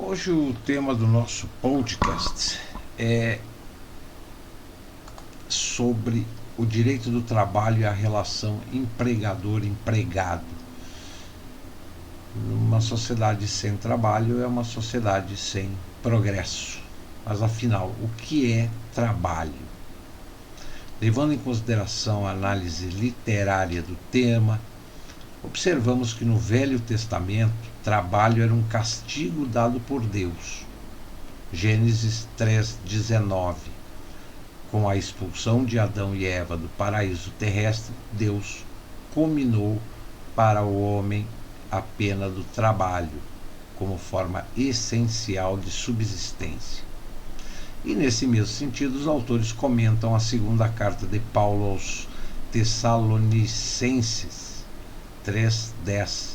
Hoje o tema do nosso podcast é sobre o direito do trabalho e a relação empregador-empregado. Uma sociedade sem trabalho é uma sociedade sem progresso. Mas afinal, o que é trabalho? Levando em consideração a análise literária do tema, observamos que no Velho Testamento, trabalho era um castigo dado por Deus. Gênesis 3:19. Com a expulsão de Adão e Eva do paraíso terrestre, Deus combinou para o homem a pena do trabalho como forma essencial de subsistência. E nesse mesmo sentido, os autores comentam a segunda carta de Paulo aos Tessalonicenses 3:10.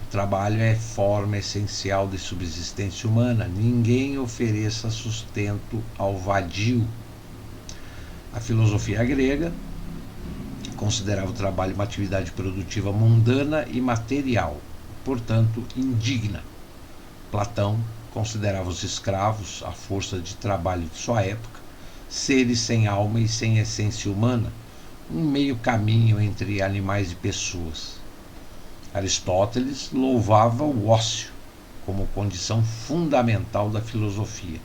O trabalho é forma essencial de subsistência humana. Ninguém ofereça sustento ao vadio. A filosofia grega considerava o trabalho uma atividade produtiva mundana e material, portanto indigna. Platão considerava os escravos, a força de trabalho de sua época, seres sem alma e sem essência humana, um meio caminho entre animais e pessoas. Aristóteles louvava o ócio como condição fundamental da filosofia,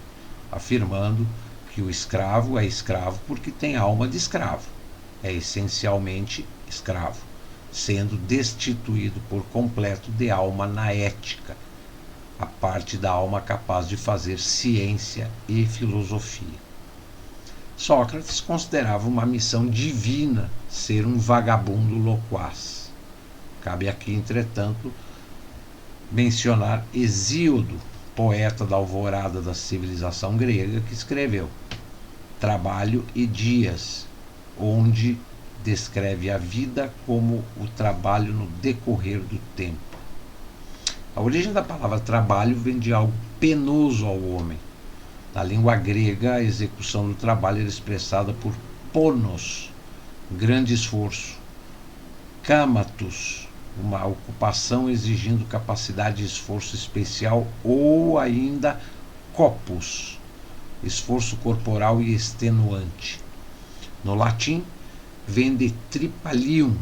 afirmando que o escravo é escravo porque tem alma de escravo, é essencialmente escravo, sendo destituído por completo de alma na ética, a parte da alma capaz de fazer ciência e filosofia. Sócrates considerava uma missão divina ser um vagabundo loquaz. Cabe aqui, entretanto, mencionar Hesíodo, poeta da alvorada da civilização grega, que escreveu Trabalho e Dias, onde descreve a vida como o trabalho no decorrer do tempo. A origem da palavra trabalho vem de algo penoso ao homem. Na língua grega, a execução do trabalho era expressada por ponos, grande esforço, kamatos, uma ocupação exigindo capacidade e esforço especial, ou ainda corpus, esforço corporal e extenuante. No latim, vem de tripalium,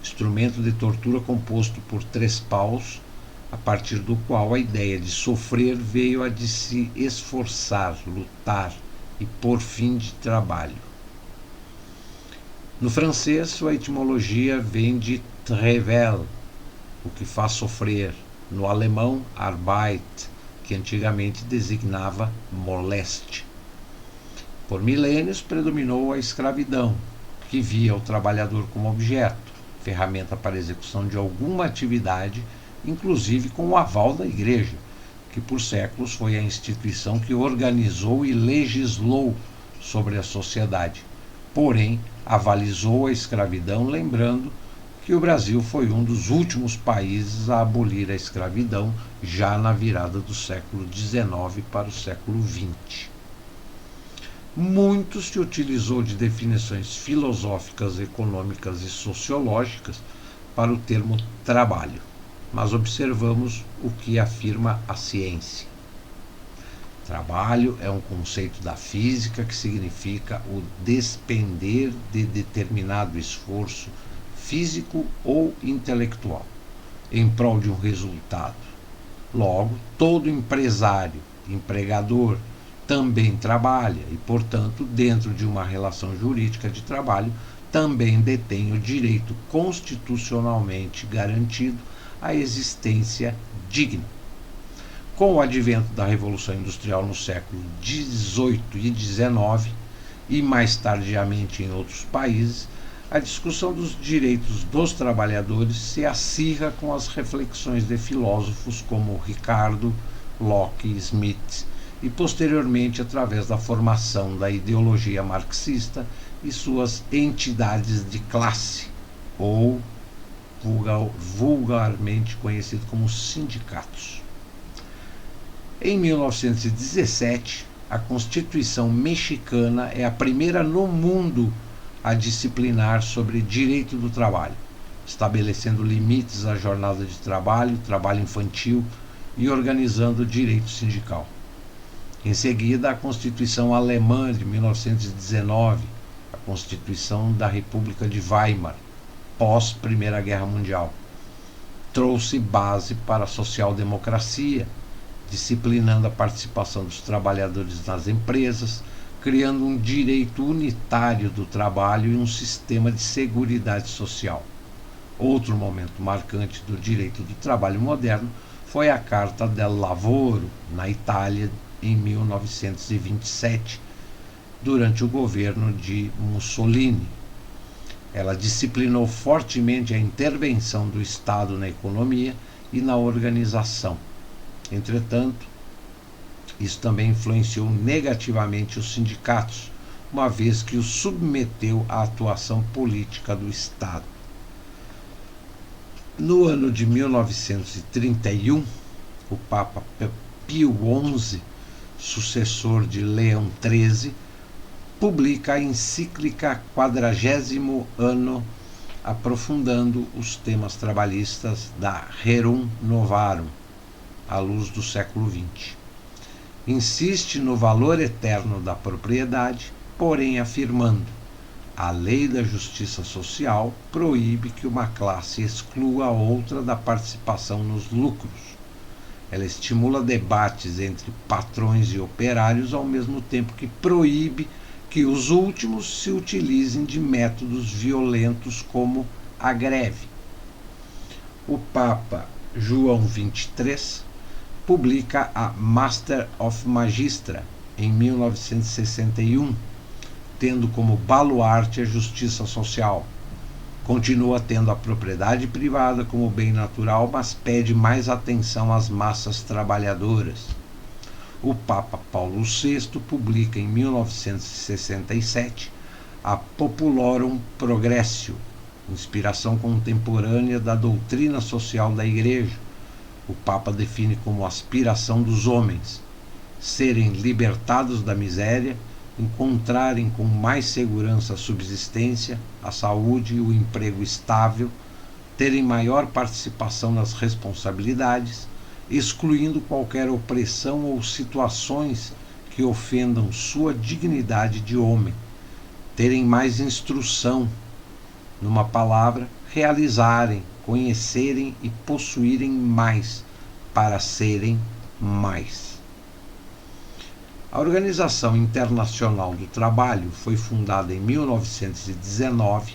instrumento de tortura composto por 3 paus, a partir do qual a ideia de sofrer veio a de se esforçar, lutar e por fim de trabalho. No francês, sua etimologia vem de travail, o que faz sofrer. No alemão, Arbeit, que antigamente designava moleste. Por milênios predominou a escravidão, que via o trabalhador como objeto, ferramenta para a execução de alguma atividade, inclusive com o aval da Igreja, que por séculos foi a instituição que organizou e legislou sobre a sociedade. Porém, avalizou a escravidão, lembrando que o Brasil foi um dos últimos países a abolir a escravidão, já na virada do século XIX para o século XX. Muito se utilizou de definições filosóficas, econômicas e sociológicas para o termo trabalho, mas observamos o que afirma a ciência. Trabalho é um conceito da física que significa o despender de determinado esforço físico ou intelectual em prol de um resultado. Logo, todo empresário, empregador, também trabalha e, portanto, dentro de uma relação jurídica de trabalho, também detém o direito constitucionalmente garantido à existência digna. Com o advento da Revolução Industrial no século XVIII e XIX, e mais tardiamente em outros países, a discussão dos direitos dos trabalhadores se acirra com as reflexões de filósofos como Ricardo, Locke e Smith, e posteriormente através da formação da ideologia marxista e suas entidades de classe, ou vulgarmente conhecido como sindicatos. Em 1917, a Constituição mexicana é a primeira no mundo a disciplinar sobre direito do trabalho, estabelecendo limites à jornada de trabalho, trabalho infantil, e organizando o direito sindical. Em seguida, a Constituição Alemã de 1919, a Constituição da República de Weimar, pós Primeira Guerra Mundial, trouxe base para a social-democracia, disciplinando a participação dos trabalhadores nas empresas, criando um direito unitário do trabalho e um sistema de seguridade social. Outro momento marcante do direito do trabalho moderno foi a Carta del Lavoro, na Itália, em 1927, durante o governo de Mussolini. Ela disciplinou fortemente a intervenção do Estado na economia e na organização. Entretanto, isso também influenciou negativamente os sindicatos, uma vez que os submeteu à atuação política do Estado. No ano de 1931, o Papa Pio XI, sucessor de Leão XIII, publica a encíclica Quadragésimo Anno, aprofundando os temas trabalhistas da Rerum Novarum, à luz do século XX. Insiste no valor eterno da propriedade, porém afirmando: a lei da justiça social proíbe que uma classe exclua a outra da participação nos lucros. Ela estimula debates entre patrões e operários, ao mesmo tempo que proíbe que os últimos se utilizem de métodos violentos como a greve. O Papa João XXIII publica a Master of Magistra em 1961, tendo como baluarte a justiça social. Continua tendo a propriedade privada como bem natural, mas pede mais atenção às massas trabalhadoras. O Papa Paulo VI publica em 1967 a Populorum Progressio, inspiração contemporânea da doutrina social da Igreja. O Papa define como aspiração dos homens serem libertados da miséria, encontrarem com mais segurança a subsistência, a saúde e o emprego estável, terem maior participação nas responsabilidades, excluindo qualquer opressão ou situações que ofendam sua dignidade de homem, terem mais instrução, numa palavra, realizarem, conhecerem e possuírem mais, para serem mais. A Organização Internacional do Trabalho foi fundada em 1919,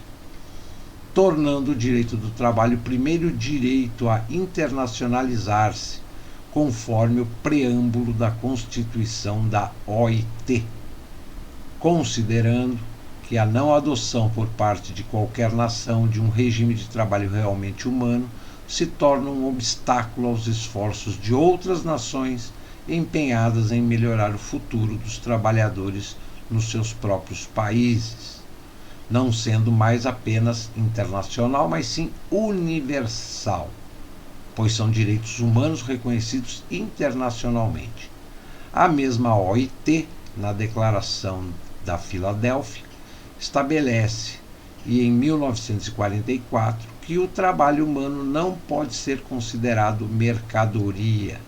tornando o direito do trabalho o primeiro direito a internacionalizar-se, conforme o preâmbulo da Constituição da OIT, considerando que a não adoção por parte de qualquer nação de um regime de trabalho realmente humano se torna um obstáculo aos esforços de outras nações empenhadas em melhorar o futuro dos trabalhadores nos seus próprios países, não sendo mais apenas internacional, mas sim universal, pois são direitos humanos reconhecidos internacionalmente. A mesma OIT, na Declaração da Filadélfia, estabelece, e em 1944, que o trabalho humano não pode ser considerado mercadoria.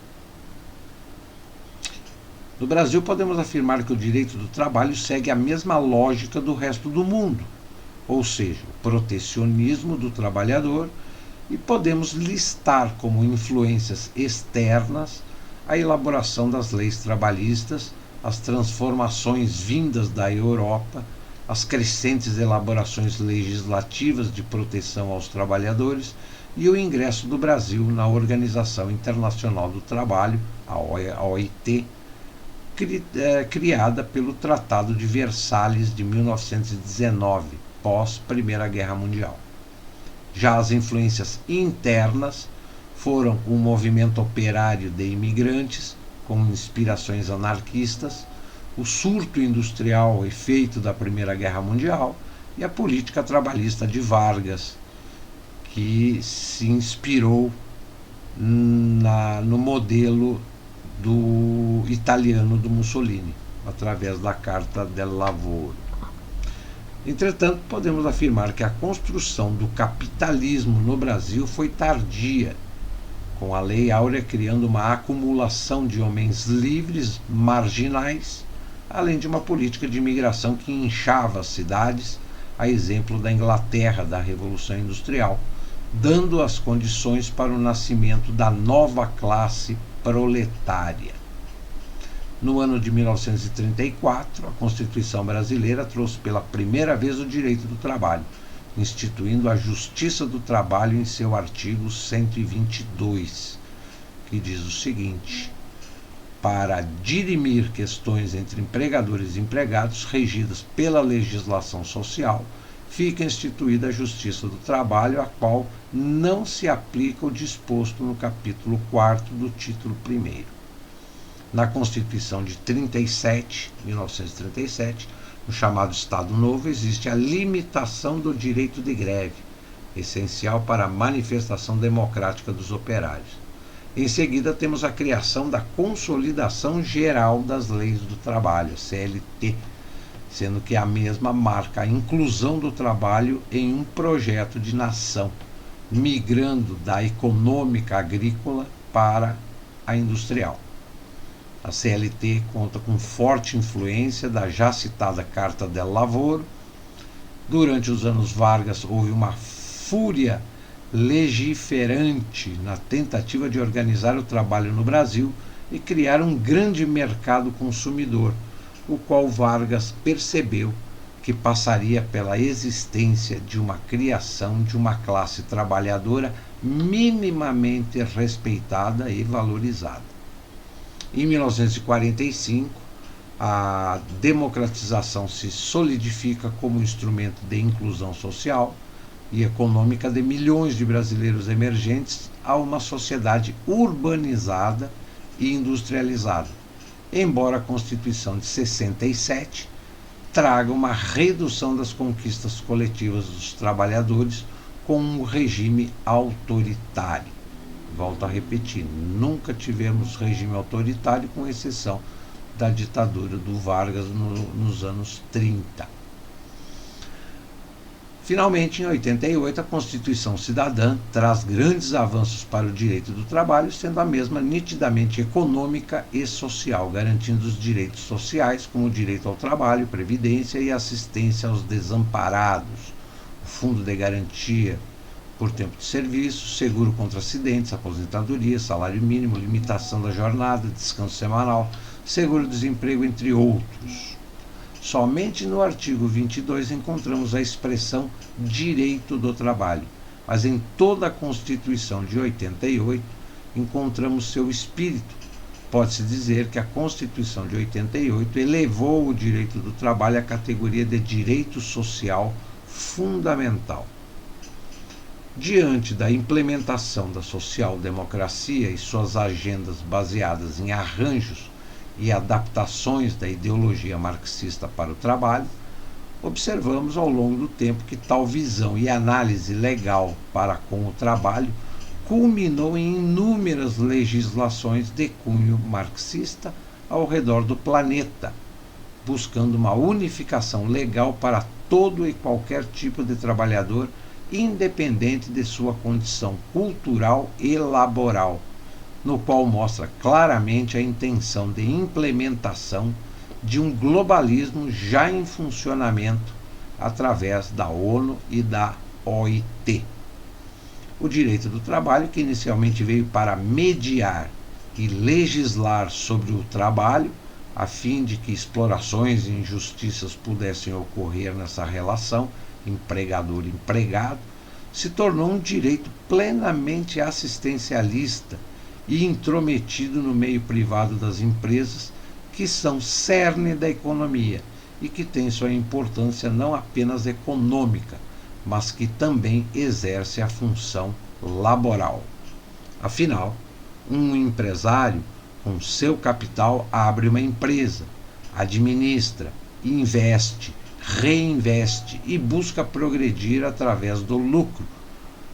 No Brasil, podemos afirmar que o direito do trabalho segue a mesma lógica do resto do mundo, ou seja, o protecionismo do trabalhador, e podemos listar como influências externas a elaboração das leis trabalhistas, as transformações vindas da Europa, as crescentes elaborações legislativas de proteção aos trabalhadores e o ingresso do Brasil na Organização Internacional do Trabalho, a OIT, criada pelo Tratado de Versalhes de 1919, pós Primeira Guerra Mundial. Já as influências internas foram o movimento operário de imigrantes, com inspirações anarquistas, o surto industrial efeito da Primeira Guerra Mundial e a política trabalhista de Vargas, que se inspirou no modelo do italiano do Mussolini, através da Carta del Lavoro. Entretanto, podemos afirmar que a construção do capitalismo no Brasil foi tardia, com a Lei Áurea, criando uma acumulação de homens livres, marginais, além de uma política de imigração que inchava as cidades, a exemplo da Inglaterra da Revolução Industrial, dando as condições para o nascimento da nova classe proletária. No ano de 1934, a Constituição brasileira trouxe pela primeira vez o direito do trabalho, instituindo a Justiça do Trabalho em seu artigo 122, que diz o seguinte: para dirimir questões entre empregadores e empregados regidas pela legislação social, fica instituída a Justiça do Trabalho, a qual não se aplica o disposto no capítulo 4º do título 1º. Na Constituição de 1937, no chamado Estado Novo, existe a limitação do direito de greve, essencial para a manifestação democrática dos operários. Em seguida, temos a criação da Consolidação Geral das Leis do Trabalho, CLT, sendo que a mesma marca a inclusão do trabalho em um projeto de nação, migrando da econômica agrícola para a industrial. A CLT conta com forte influência da já citada Carta del Lavoro. Durante os anos Vargas houve uma fúria legiferante na tentativa de organizar o trabalho no Brasil e criar um grande mercado consumidor, o qual Vargas percebeu que passaria pela existência de uma criação de uma classe trabalhadora minimamente respeitada e valorizada. Em 1945, a democratização se solidifica como instrumento de inclusão social e econômica de milhões de brasileiros emergentes a uma sociedade urbanizada e industrializada, embora a Constituição de 67 traga uma redução das conquistas coletivas dos trabalhadores com um regime autoritário. Volto a repetir, nunca tivemos regime autoritário, com exceção da ditadura do Vargas nos anos 30. Finalmente, em 88, a Constituição Cidadã traz grandes avanços para o direito do trabalho, sendo a mesma nitidamente econômica e social, garantindo os direitos sociais, como o direito ao trabalho, previdência e assistência aos desamparados, o fundo de garantia por tempo de serviço, seguro contra acidentes, aposentadoria, salário mínimo, limitação da jornada, descanso semanal, seguro-desemprego, entre outros. Somente no artigo 22 encontramos a expressão direito do trabalho, mas em toda a Constituição de 88 encontramos seu espírito. Pode-se dizer que a Constituição de 88 elevou o direito do trabalho à categoria de direito social fundamental. Diante da implementação da social-democracia e suas agendas baseadas em arranjos e adaptações da ideologia marxista para o trabalho, observamos ao longo do tempo que tal visão e análise legal para com o trabalho culminou em inúmeras legislações de cunho marxista ao redor do planeta, buscando uma unificação legal para todo e qualquer tipo de trabalhador, independente de sua condição cultural e laboral, no qual mostra claramente a intenção de implementação de um globalismo já em funcionamento através da ONU e da OIT. O direito do trabalho, que inicialmente veio para mediar e legislar sobre o trabalho, a fim de que explorações e injustiças pudessem ocorrer nessa relação empregador-empregado, se tornou um direito plenamente assistencialista e intrometido no meio privado das empresas, que são cerne da economia e que tem sua importância não apenas econômica, mas que também exerce a função laboral. Afinal, um empresário, com seu capital, abre uma empresa, administra, investe, reinveste e busca progredir através do lucro.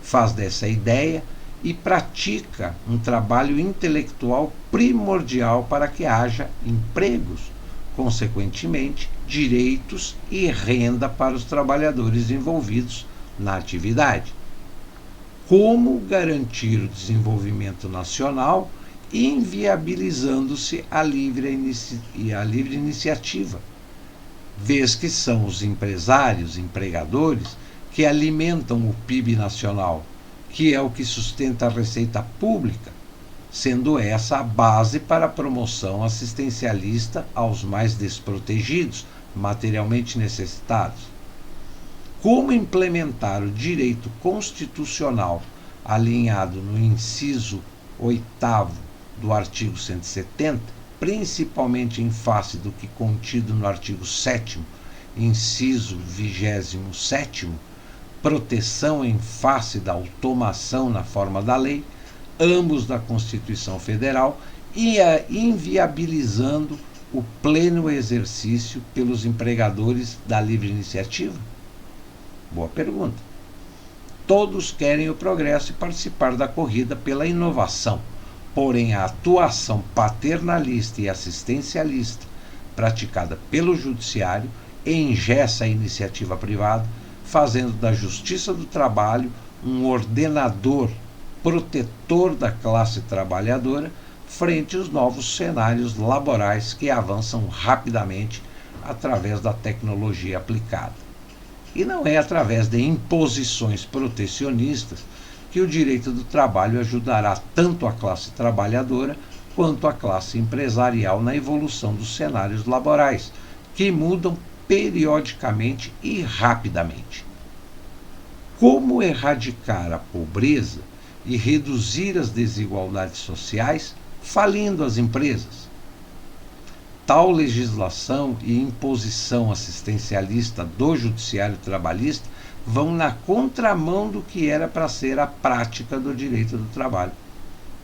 Faz dessa ideia e pratica um trabalho intelectual primordial para que haja empregos, consequentemente, direitos e renda para os trabalhadores envolvidos na atividade. como garantir o desenvolvimento nacional, inviabilizando-se a livre iniciativa, vez que são os empresários, empregadores, que alimentam o PIB nacional, que é o que sustenta a receita pública, sendo essa a base para a promoção assistencialista aos mais desprotegidos, materialmente necessitados. Como implementar o direito constitucional alinhado no inciso 8º do artigo 170, principalmente em face do que contido no artigo 7º, inciso 27º, proteção em face da automação na forma da lei, ambos da Constituição Federal, e inviabilizando o pleno exercício pelos empregadores da livre iniciativa? Boa pergunta. Todos querem o progresso e participar da corrida pela inovação, porém a atuação paternalista e assistencialista praticada pelo judiciário engessa a iniciativa privada, fazendo da Justiça do Trabalho um ordenador, protetor da classe trabalhadora frente aos novos cenários laborais que avançam rapidamente através da tecnologia aplicada. E não é através de imposições protecionistas que o direito do trabalho ajudará tanto a classe trabalhadora quanto a classe empresarial na evolução dos cenários laborais, que mudam periodicamente e rapidamente. Como erradicar a pobreza e reduzir as desigualdades sociais, falindo as empresas? Tal legislação e imposição assistencialista do judiciário trabalhista vão na contramão do que era para ser a prática do direito do trabalho.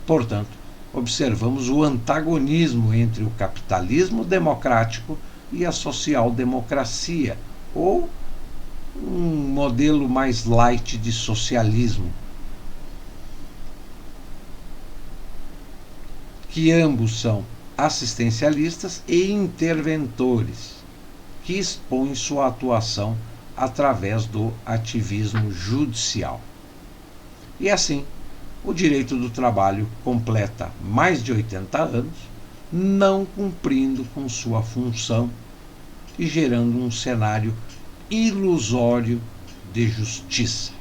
Portanto, observamos o antagonismo entre o capitalismo democrático e a social-democracia, ou um modelo mais light de socialismo, que ambos são assistencialistas e interventores, que expõem sua atuação através do ativismo judicial. E assim, o direito do trabalho completa mais de 80 anos, não cumprindo com sua função e gerando um cenário ilusório de justiça.